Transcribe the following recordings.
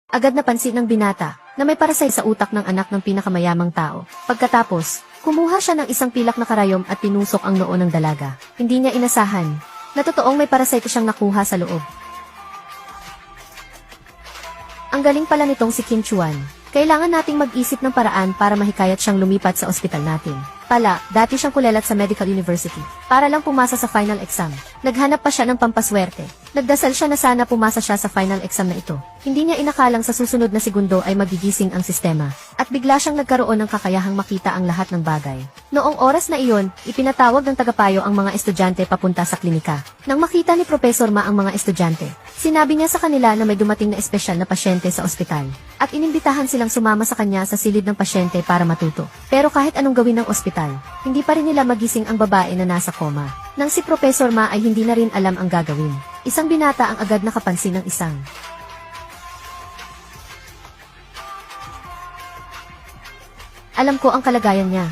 Agad napansin ng binata na may parasite sa utak ng anak ng pinakamayamang tao. Pagkatapos, kumuha siya ng isang pilak na karayom at tinusok ang noo ng dalaga. Hindi niya inasahan na totoong may parasite siyang nakuha sa loob. Ang galing pala nitong si Kim Chuan. Kailangan nating mag-isip ng paraan para mahikayat siyang lumipat sa ospital natin. Dati siyang kulelat sa Medical University para lang pumasa sa final exam. Naghanap pa siya ng pampaswerte. Nagdasal siya na sana pumasa siya sa final exam na ito. Hindi niya inakalang sa susunod na segundo ay magigising ang sistema. At bigla siyang nagkaroon ng kakayahang makita ang lahat ng bagay. Noong oras na iyon, ipinatawag ng tagapayo ang mga estudyante papunta sa klinika. Nang makita ni Professor Ma ang mga estudyante, sinabi niya sa kanila na may dumating na espesyal na pasyente sa ospital. At inimbitahan silang sumama sa kanya sa silid ng pasyente para matuto. Pero kahit anong gawin ng ospital, hindi pa rin nila magising ang babae na nasa koma. Nang si Professor Ma ay hindi na rin alam ang gagawin. Isang binata ang agad nakapansin ng isang. Alam ko ang kalagayan niya.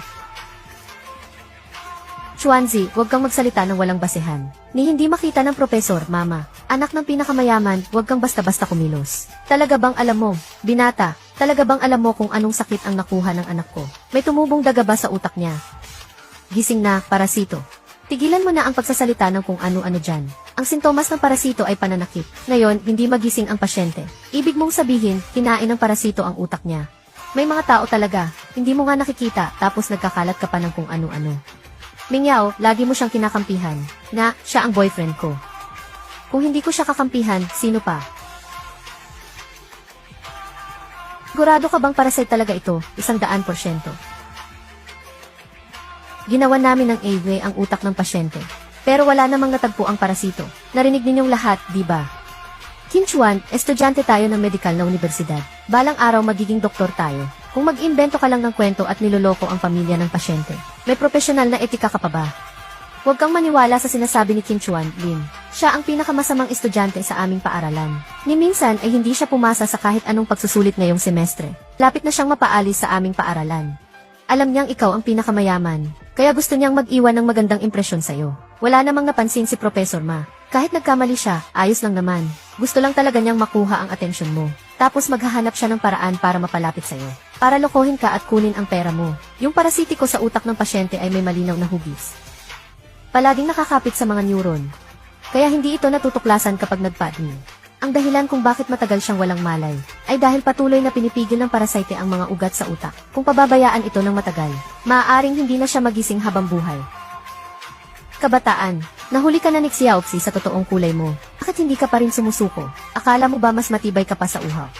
Chuanzi, huwag kang magsalita ng walang basehan. Ni hindi makita ng Professor, Mama. Anak ng pinakamayaman, huwag kang basta-basta kumilos. Talaga bang alam mo, binata, talaga bang alam mo kung anong sakit ang nakuha ng anak ko? May tumubong daga ba sa utak niya? Gising na, parasito. Tigilan mo na ang pagsasalita ng kung ano-ano dyan. Ang sintomas ng parasito ay pananakit. Ngayon, hindi magising ang pasyente. Ibig mong sabihin, kinain ng parasito ang utak niya. May mga tao talaga, hindi mo nga nakikita, tapos nagkakalat ka pa ng kung ano-ano. Mingyao, lagi mo siyang kinakampihan, na siya ang boyfriend ko. Kung hindi ko siya kakampihan, sino pa? Sigurado ka bang parasite talaga ito, 100%? Ginawa namin ng AV ang utak ng pasyente. Pero wala namang natagpo ang parasito. Narinig ninyong lahat, di ba? Kim Chuan, estudyante tayo ng medikal na universidad. Balang araw magiging doktor tayo. Kung mag-imbento ka lang ng kwento at niloloko ang pamilya ng pasyente, may profesional na etika ka pa ba? Huwag kang maniwala sa sinasabi ni Kim Chuan, Lin. Siya ang pinakamasamang estudyante sa aming paaralan. Ni minsan ay hindi siya pumasa sa kahit anong pagsusulit ngayong semestre. Lapit na siyang mapaalis sa aming paaralan. Alam niyang ikaw ang pinakamayaman, kaya gusto niyang mag-iwan ng magandang impresyon sa'yo. Wala namang napansin si Professor Ma. Kahit nagkamali siya, ayos lang naman. Gusto lang talaga niyang makuha ang atensyon mo. Tapos maghahanap siya ng paraan para mapalapit sa'yo. Para lokohin ka at kunin ang pera mo. Yung parasitiko sa utak ng pasyente ay may malinaw na hugis. Palaging nakakapit sa mga neuron. Kaya hindi ito natutuklasan kapag nagpa-admin. Ang dahilan kung bakit matagal siyang walang malay, ay dahil patuloy na pinipigil ng parasite ang mga ugat sa utak. Kung pababayaan ito ng matagal, maaaring hindi na siya magising habang buhay. Kabataan, nahuli ka na ni Xiaoxi sa totoong kulay mo. Bakit hindi ka pa rin sumusuko? Akala mo ba mas matibay ka pa sa uhaw?